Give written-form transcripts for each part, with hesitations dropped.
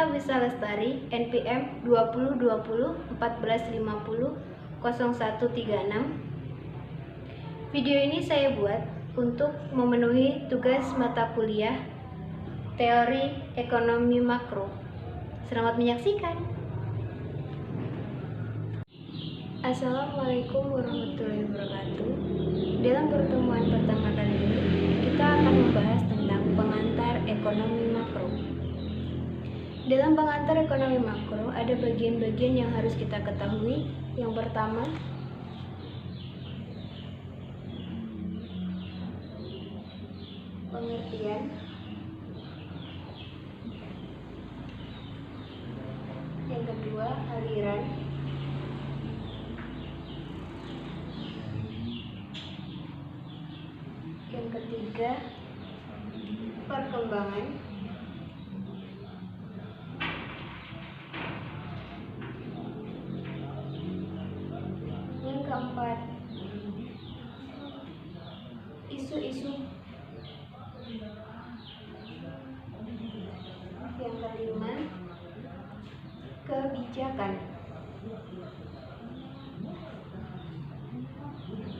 Gita Wisa Lestari, NPM 2020 1450 0136. Video ini saya buat untuk memenuhi tugas mata kuliah Teori Ekonomi Makro. Selamat menyaksikan. Assalamualaikum warahmatullahi wabarakatuh. Dalam pertemuan pertama kali ini, kita akan membahas tentang pengantar ekonomi makro. Dalam pengantar ekonomi makro, ada bagian-bagian yang harus kita ketahui. Yang pertama, pengertian. Yang kedua, aliran. Yang ketiga, perkembangan. Yang keempat, isu-isu. Yang kelima, kebijakan.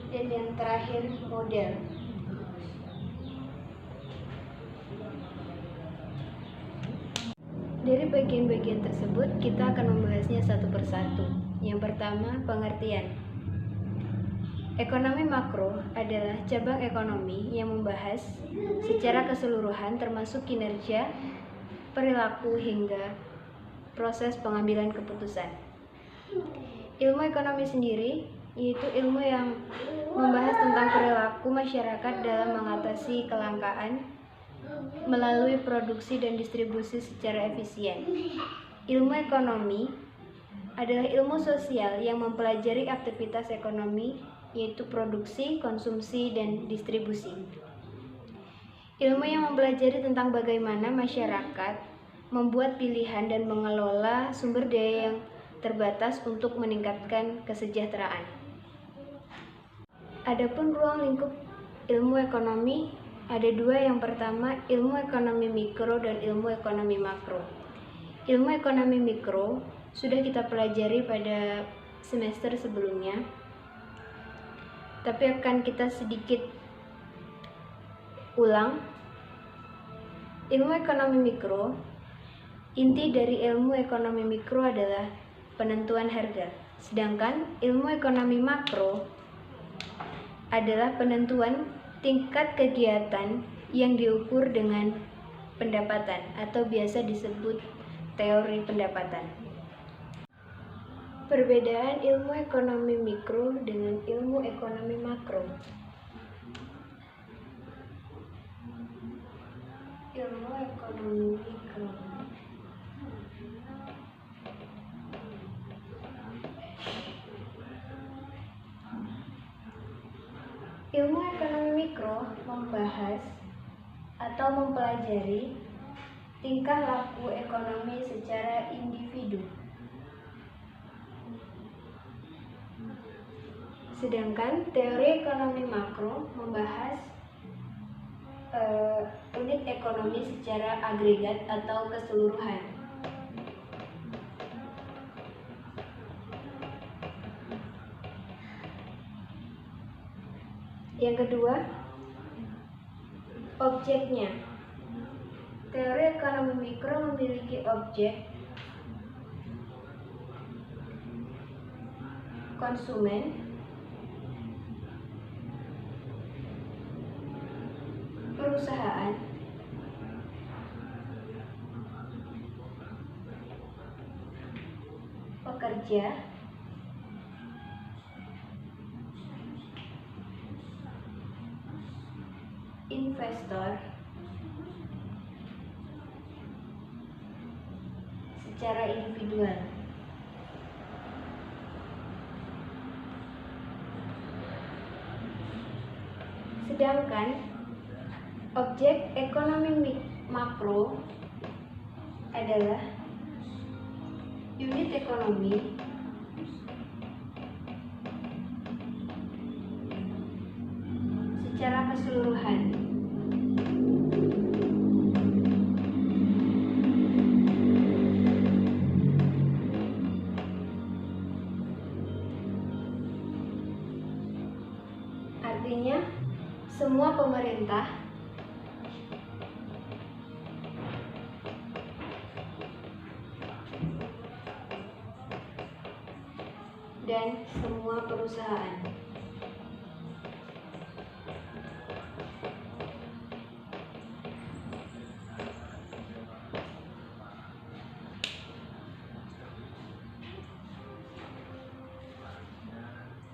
Dan yang terakhir, model. Dari bagian-bagian tersebut, kita akan membahasnya satu persatu. Yang pertama, pengertian. Ekonomi makro adalah cabang ekonomi yang membahas secara keseluruhan termasuk kinerja, perilaku, hingga proses pengambilan keputusan. Ilmu ekonomi sendiri yaitu ilmu yang membahas tentang perilaku masyarakat dalam mengatasi kelangkaan melalui produksi dan distribusi secara efisien. Ilmu ekonomi adalah ilmu sosial yang mempelajari aktivitas ekonomi, yaitu produksi, konsumsi, dan distribusi. Ilmu yang mempelajari tentang bagaimana masyarakat membuat pilihan dan mengelola sumber daya yang terbatas untuk meningkatkan kesejahteraan. Adapun ruang lingkup ilmu ekonomi ada dua. Yang pertama, ilmu ekonomi mikro dan ilmu ekonomi makro. Ilmu ekonomi mikro sudah kita pelajari pada semester sebelumnya, tapi akan kita sedikit ulang. Ilmu ekonomi mikro, inti dari ilmu ekonomi mikro adalah penentuan harga, sedangkan ilmu ekonomi makro adalah penentuan tingkat kegiatan yang diukur dengan pendapatan atau biasa disebut teori pendapatan. Perbedaan ilmu ekonomi mikro dengan ilmu ekonomi makro. Ilmu ekonomi mikro. Ilmu ekonomi mikro membahas atau mempelajari tingkah laku ekonomi secara individu. Sedangkan teori ekonomi makro membahas unit ekonomi secara agregat atau keseluruhan. Yang kedua, objeknya. Teori ekonomi mikro memiliki objek konsumen, perusahaan, pekerja, investor, secara individual. Sedangkan objek ekonomi makro adalah unit ekonomi secara keseluruhan. artinya semua pemerintah dan semua perusahaan.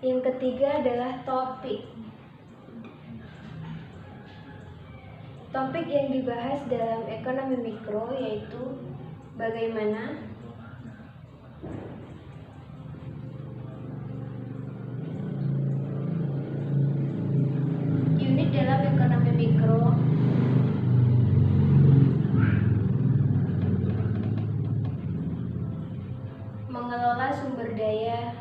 Yang ketiga adalah topik. Topik yang dibahas dalam ekonomi mikro yaitu bagaimana unit dalam ekonomi mikro mengelola sumber daya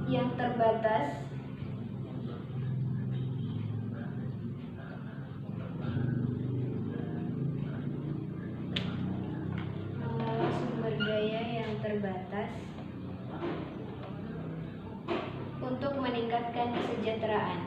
yang terbatas untuk meningkatkan kesejahteraan.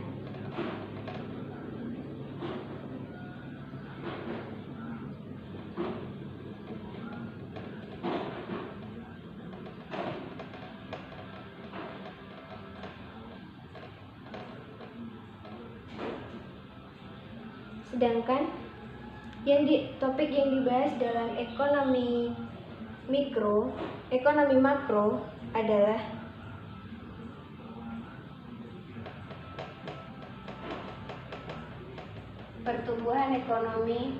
Sedangkan topik yang dibahas dalam ekonomi makro adalah pertumbuhan ekonomi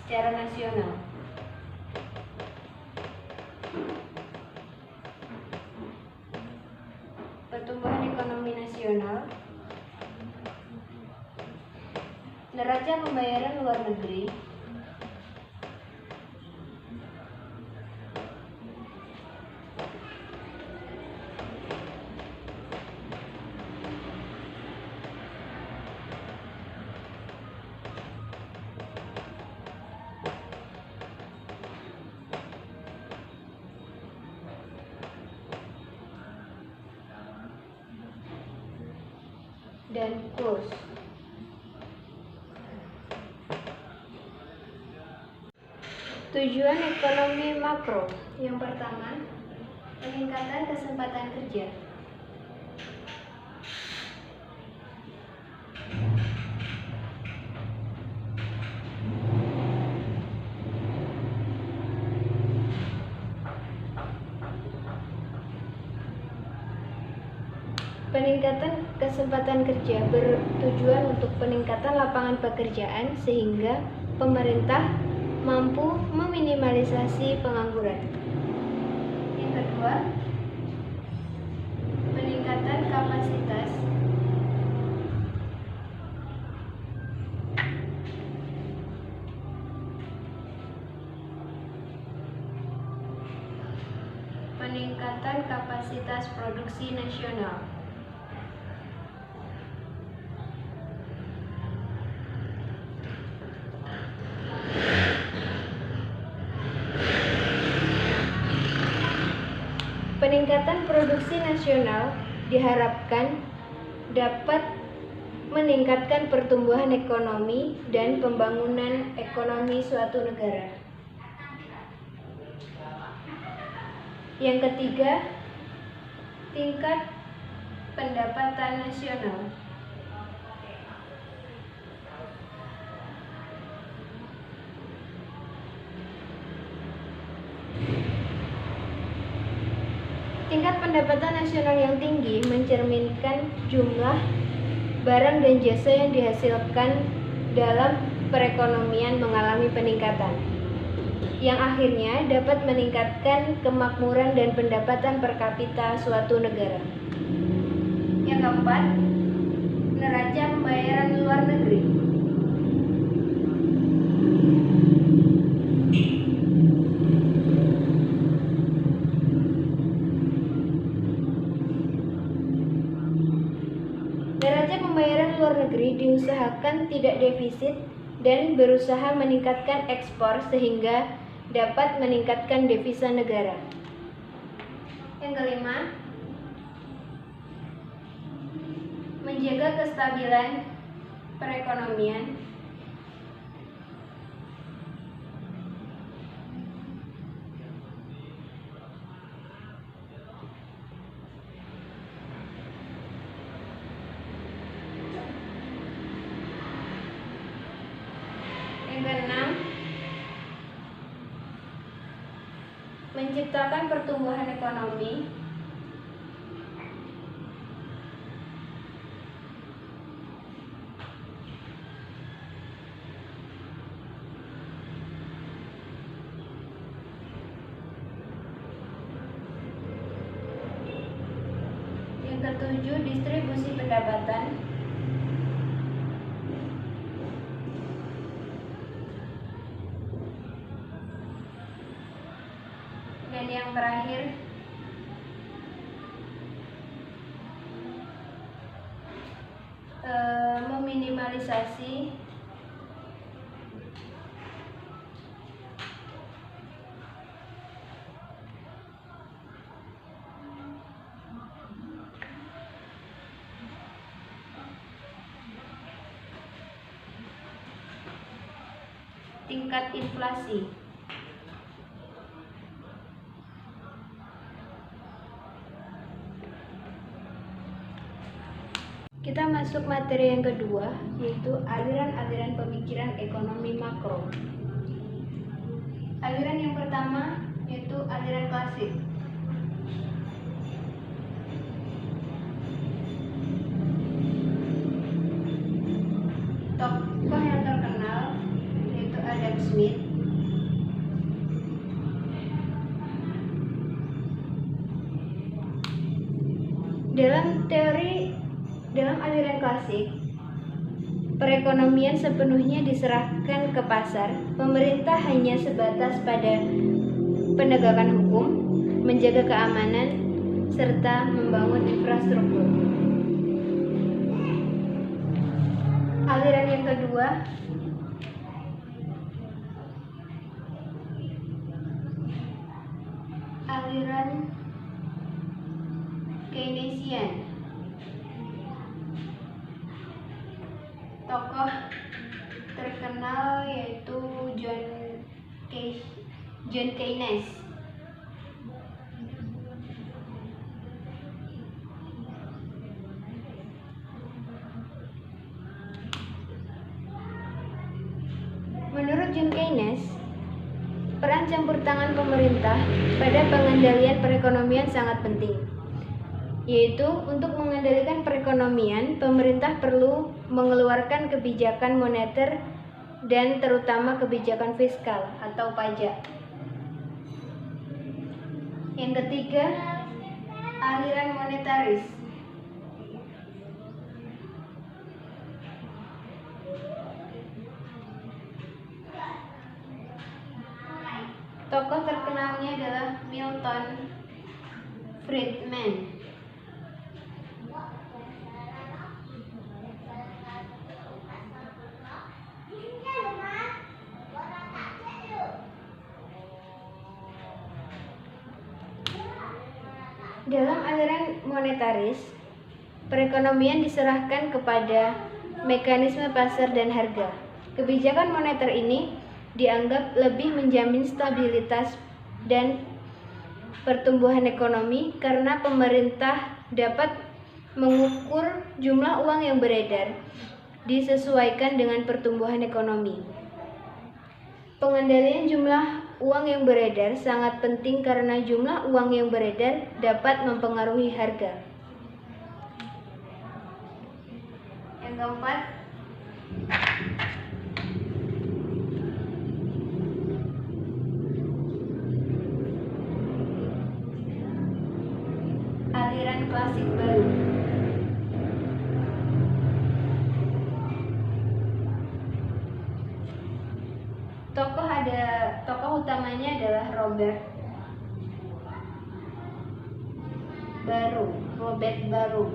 secara nasional. Pertumbuhan ekonomi nasional, neraca pembayaran luar negeri, dan kurs. Tujuan ekonomi makro. Yang pertama, peningkatan kesempatan kerja. Peningkatan kesempatan kerja bertujuan untuk peningkatan lapangan pekerjaan sehingga pemerintah mampu meminimalisasi pengangguran. Yang kedua, peningkatan kapasitas produksi nasional. Peningkatan produksi nasional diharapkan dapat meningkatkan pertumbuhan ekonomi dan pembangunan ekonomi suatu negara. Yang ketiga, tingkat pendapatan nasional. Tingkat pendapatan nasional yang tinggi mencerminkan jumlah barang dan jasa yang dihasilkan dalam perekonomian mengalami peningkatan, yang akhirnya dapat meningkatkan kemakmuran dan pendapatan per kapita suatu negara. Yang keempat, neraca pembayaran luar negeri. Neraca pembayaran luar luar negeri diusahakan tidak defisit dan berusaha meningkatkan ekspor sehingga dapat meningkatkan devisa negara. Yang kelima, menjaga kestabilan perekonomian. Yang keenam, menciptakan pertumbuhan ekonomi. Yang ketujuh, distribusi pendapatan. Dan yang terakhir, meminimalisasi tingkat inflasi. Kita masuk materi yang kedua, yaitu aliran-aliran pemikiran ekonomi makro. Aliran yang pertama yaitu aliran klasik. Tokoh yang terkenal yaitu Adam Smith. Dalam aliran klasik, perekonomian sepenuhnya diserahkan ke pasar. Pemerintah hanya sebatas pada penegakan hukum, menjaga keamanan, serta membangun infrastruktur. Aliran yang kedua aliran Keynesian. Tokoh terkenal yaitu John Keynes. Menurut John Keynes, peran campur tangan pemerintah pada pengendalian perekonomian sangat penting, yaitu untuk mengendalikan perekonomian, pemerintah perlu mengeluarkan kebijakan moneter dan terutama kebijakan fiskal atau pajak. Yang ketiga, aliran monetaris. Tokoh terkenalnya adalah Milton Friedman. Dalam aliran monetaris, perekonomian diserahkan kepada mekanisme pasar dan harga. Kebijakan moneter ini dianggap lebih menjamin stabilitas dan pertumbuhan ekonomi karena pemerintah dapat mengukur jumlah uang yang beredar disesuaikan dengan pertumbuhan ekonomi. Pengendalian jumlah uang yang beredar sangat penting karena jumlah uang yang beredar dapat mempengaruhi harga. Yang keempat, aliran klasik baru. Tokoh utamanya adalah Robert Baruch.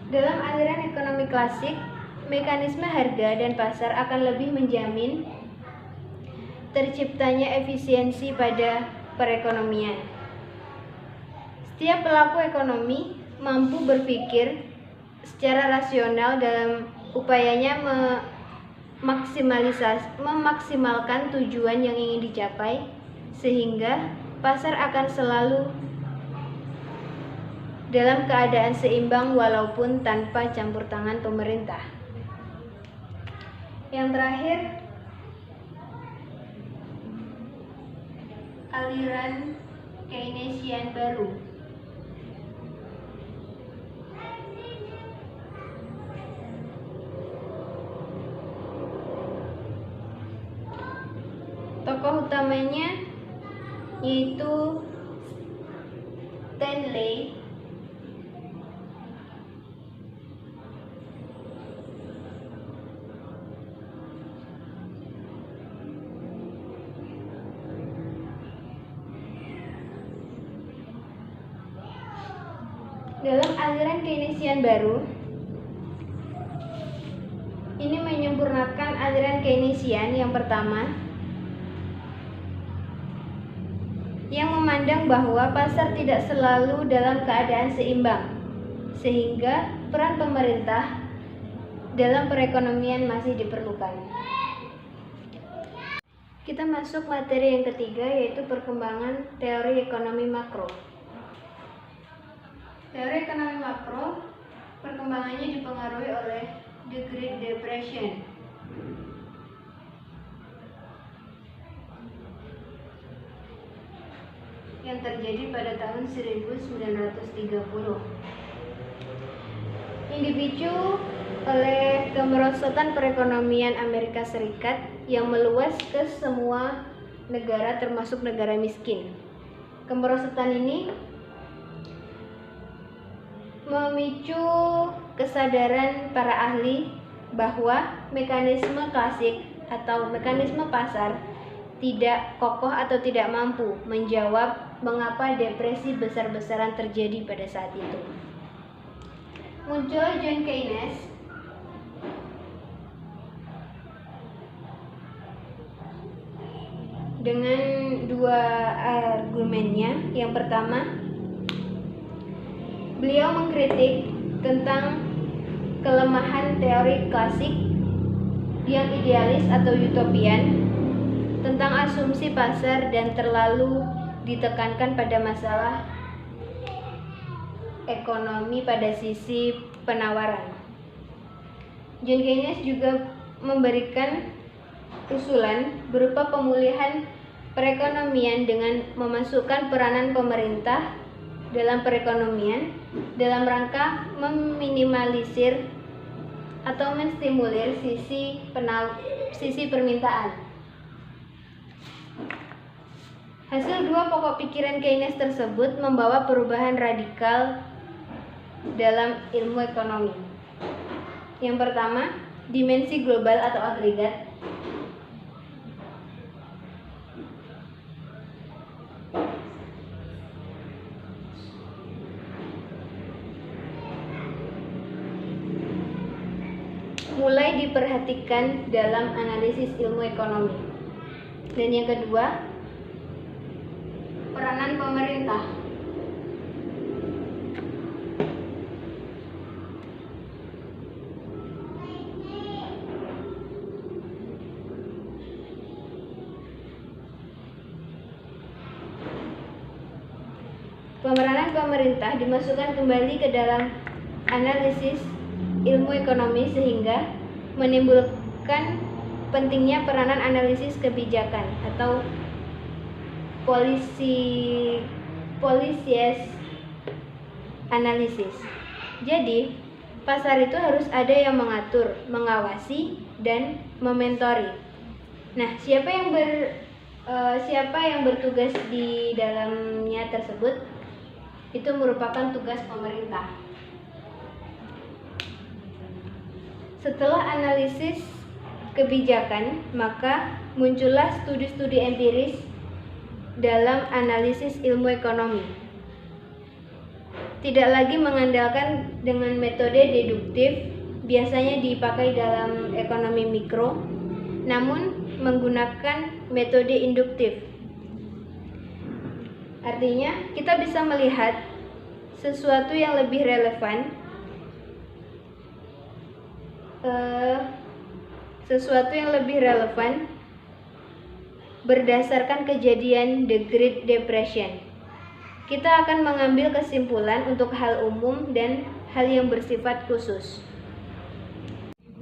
Dalam aliran ekonomi klasik, mekanisme harga dan pasar akan lebih menjamin terciptanya efisiensi pada perekonomian. Setiap pelaku ekonomi mampu berpikir secara rasional dalam upayanya memaksimalkan tujuan yang ingin dicapai, sehingga pasar akan selalu dalam keadaan seimbang walaupun tanpa campur tangan pemerintah. Yang terakhir, aliran Keynesian baru. Tokoh utamanya yaitu Stanley dalam aliran Keynesian baru. Ini menyempurnakan aliran Keynesian yang pertama, yang memandang bahwa pasar tidak selalu dalam keadaan seimbang, sehingga peran pemerintah dalam perekonomian masih diperlukan. Kita masuk materi yang ketiga, yaitu perkembangan teori ekonomi makro. Teori ekonomi makro perkembangannya dipengaruhi oleh The Great Depression. Yang terjadi pada tahun 1930. Yang dipicu oleh kemerosotan perekonomian Amerika Serikat yang meluas ke semua negara termasuk negara miskin. Kemerosotan ini memicu kesadaran para ahli bahwa mekanisme klasik atau mekanisme pasar tidak kokoh atau tidak mampu menjawab mengapa depresi besar-besaran terjadi pada saat itu. Muncul John Keynes dengan dua argumennya. Yang pertama, beliau mengkritik tentang kelemahan teori klasik yang idealis atau utopian, tentang asumsi pasar dan terlalu ditekankan pada masalah ekonomi pada sisi penawaran. John Keynes juga memberikan usulan berupa pemulihan perekonomian dengan memasukkan peranan pemerintah dalam perekonomian dalam rangka meminimalisir atau menstimulir sisi permintaan. Hasil dua pokok pikiran Keynes tersebut membawa perubahan radikal dalam ilmu ekonomi. Yang pertama, dimensi global atau agregat. Mulai diperhatikan dalam analisis ilmu ekonomi. Dan yang kedua, peranan pemerintah. Peranan pemerintah dimasukkan kembali ke dalam analisis ilmu ekonomi sehingga menimbulkan pentingnya peranan analisis kebijakan atau policies analisis. Jadi, pasar itu harus ada yang mengatur, mengawasi, dan mementori. Nah, siapa yang bertugas di dalamnya tersebut? Itu merupakan tugas pemerintah. Setelah analisis kebijakan, maka muncullah studi-studi empiris dalam analisis ilmu ekonomi. tidak lagi mengandalkan dengan metode deduktif biasanya dipakai dalam ekonomi mikro, namun menggunakan metode induktif. Artinya, kita bisa melihat sesuatu yang lebih relevan, berdasarkan kejadian The Great Depression. Kita akan mengambil kesimpulan untuk hal umum dan hal yang bersifat khusus.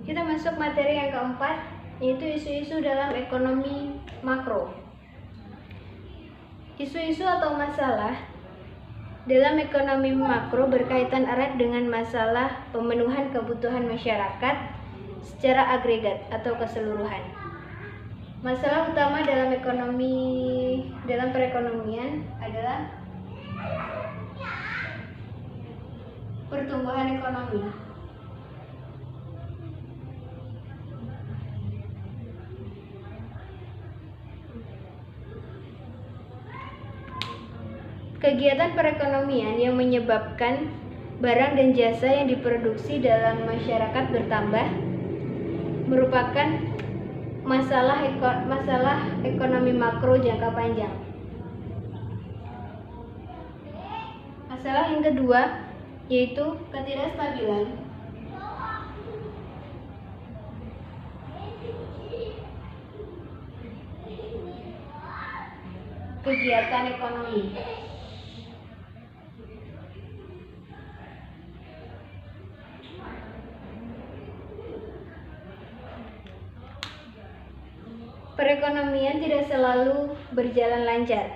Kita masuk materi yang keempat, yaitu isu-isu dalam ekonomi makro. Isu-isu atau masalah dalam ekonomi makro berkaitan erat dengan masalah pemenuhan kebutuhan masyarakat secara agregat atau keseluruhan. Masalah utama dalam perekonomian adalah pertumbuhan ekonomi. Kegiatan perekonomian yang menyebabkan barang dan jasa yang diproduksi dalam masyarakat bertambah merupakan masalah ekonomi makro jangka panjang. Masalah yang kedua yaitu ketidakstabilan kegiatan ekonomi. Perekonomian tidak selalu berjalan lancar.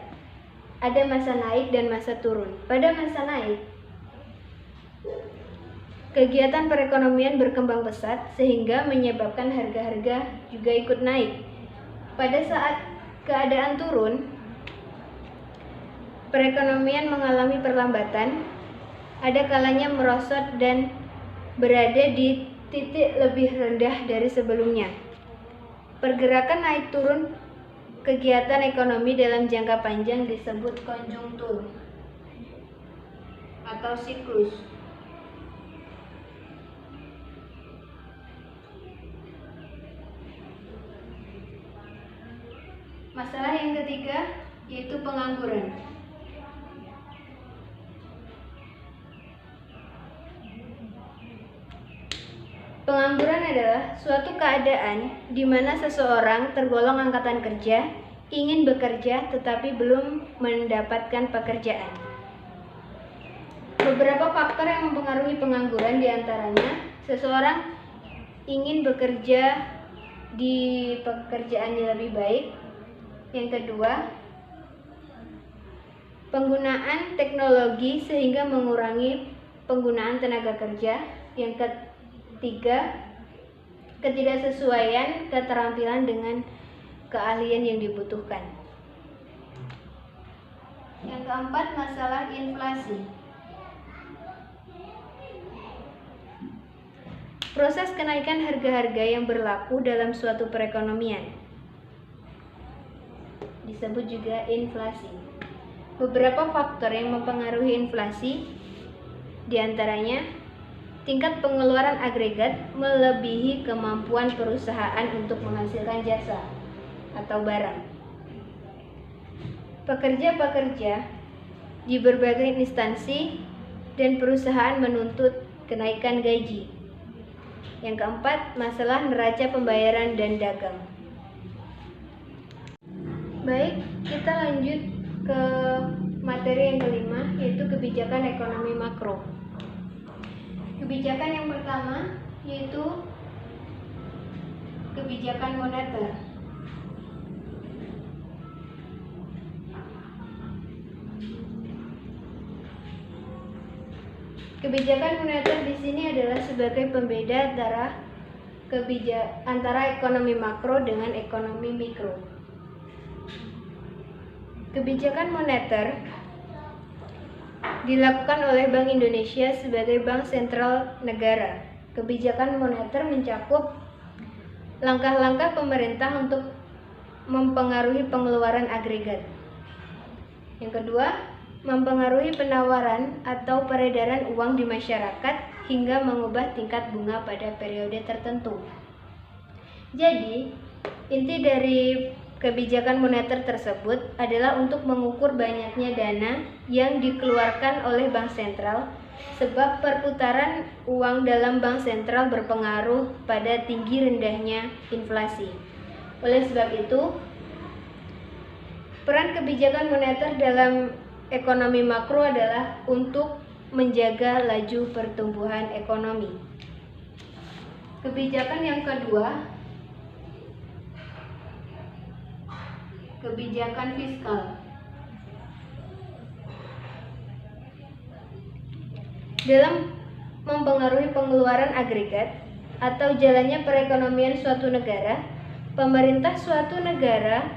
Ada masa naik dan masa turun. Pada masa naik, kegiatan perekonomian berkembang pesat sehingga menyebabkan harga-harga juga ikut naik. Pada saat keadaan turun, perekonomian mengalami perlambatan, ada kalanya merosot dan berada di titik lebih rendah dari sebelumnya. Pergerakan naik turun kegiatan ekonomi dalam jangka panjang disebut konjungtur atau siklus. Masalah yang ketiga yaitu pengangguran. Pengangguran adalah suatu keadaan di mana seseorang tergolong angkatan kerja, ingin bekerja tetapi belum mendapatkan pekerjaan. Beberapa faktor yang mempengaruhi pengangguran diantaranya seseorang ingin bekerja di pekerjaan yang lebih baik. Yang kedua, penggunaan teknologi sehingga mengurangi penggunaan tenaga kerja. Yang ketiga, ketidaksesuaian keterampilan dengan keahlian yang dibutuhkan. Yang keempat, masalah inflasi. Proses kenaikan harga-harga yang berlaku dalam suatu perekonomian disebut juga inflasi. Beberapa faktor yang mempengaruhi inflasi diantaranya tingkat pengeluaran agregat melebihi kemampuan perusahaan untuk menghasilkan jasa atau barang. Pekerja-pekerja di berbagai instansi dan perusahaan menuntut kenaikan gaji. Yang keempat, masalah neraca pembayaran dan dagang. Baik, kita lanjut ke materi yang kelima, yaitu kebijakan ekonomi makro. Kebijakan yang pertama yaitu kebijakan moneter. Kebijakan moneter di sini adalah sebagai pembeda antara ekonomi makro dengan ekonomi mikro. Kebijakan moneter dilakukan oleh Bank Indonesia sebagai bank sentral negara. Kebijakan moneter mencakup langkah-langkah pemerintah untuk mempengaruhi pengeluaran agregat. Yang kedua, mempengaruhi penawaran atau peredaran uang di masyarakat hingga mengubah tingkat bunga pada periode tertentu. Jadi, inti dari kebijakan moneter tersebut adalah untuk mengukur banyaknya dana yang dikeluarkan oleh bank sentral, sebab perputaran uang dalam bank sentral berpengaruh pada tinggi rendahnya inflasi. Oleh sebab itu, peran kebijakan moneter dalam ekonomi makro adalah untuk menjaga laju pertumbuhan ekonomi. Kebijakan yang kedua, kebijakan fiskal. Dalam mempengaruhi pengeluaran agregat atau jalannya perekonomian suatu negara, pemerintah suatu negara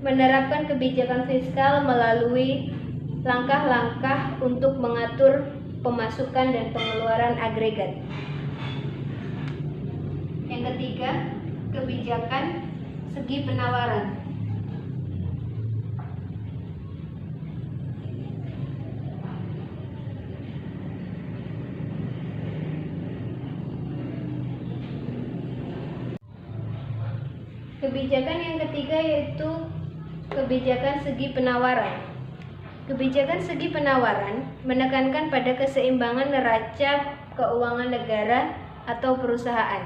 menerapkan kebijakan fiskal melalui langkah-langkah untuk mengatur pemasukan dan pengeluaran agregat. Yang ketiga, kebijakan segi penawaran. Kebijakan yang ketiga yaitu kebijakan segi penawaran. Kebijakan segi penawaran menekankan pada keseimbangan neraca keuangan negara atau perusahaan.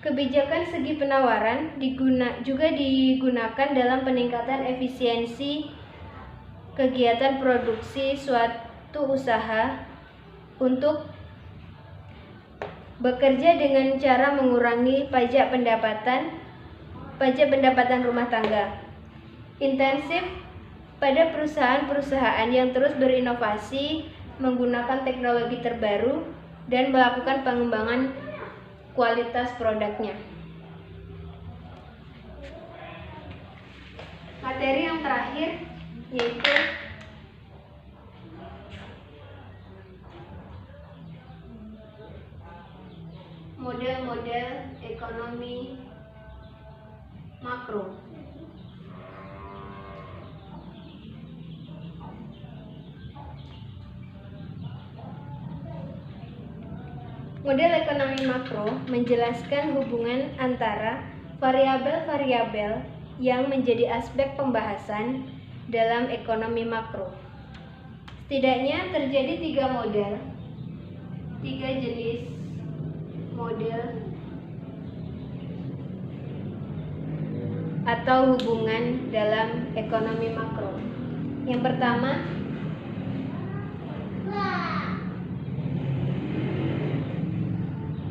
Kebijakan segi penawaran juga digunakan dalam peningkatan efisiensi kegiatan produksi suatu usaha untuk bekerja dengan cara mengurangi pajak pendapatan rumah tangga. Intensif pada perusahaan-perusahaan yang terus berinovasi menggunakan teknologi terbaru dan melakukan pengembangan kualitas produknya. Materi yang terakhir yaitu model-model ekonomi makro. Model ekonomi makro menjelaskan hubungan antara variabel-variabel yang menjadi aspek pembahasan dalam ekonomi makro. Setidaknya terjadi tiga jenis model atau hubungan dalam ekonomi makro. Yang pertama,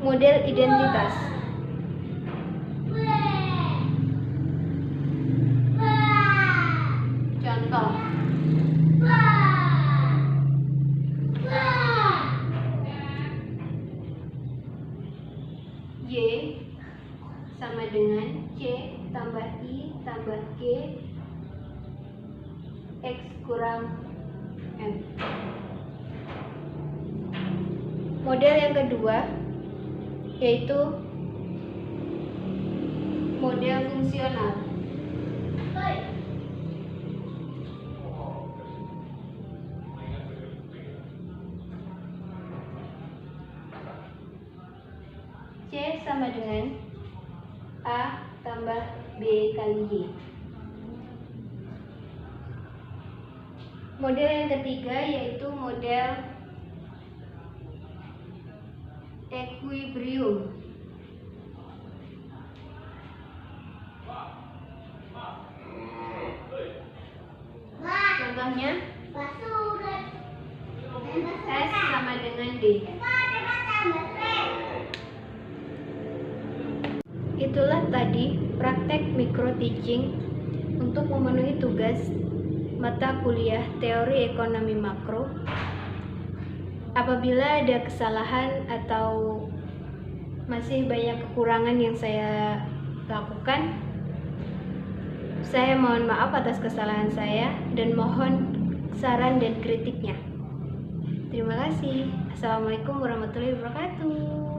model identitas. Contoh, Y sama dengan C tambah I tambah G X kurang M. Model yang kedua yaitu model fungsional. C sama dengan A tambah B kali Y. Model yang ketiga yaitu model equilibrium. Contohnya S sama dengan D. Itulah tadi praktek micro teaching untuk memenuhi tugas mata kuliah teori ekonomi makro. Apabila ada kesalahan atau masih banyak kekurangan yang saya lakukan, saya mohon maaf atas kesalahan saya dan mohon saran dan kritiknya. Terima kasih. Assalamualaikum warahmatullahi wabarakatuh.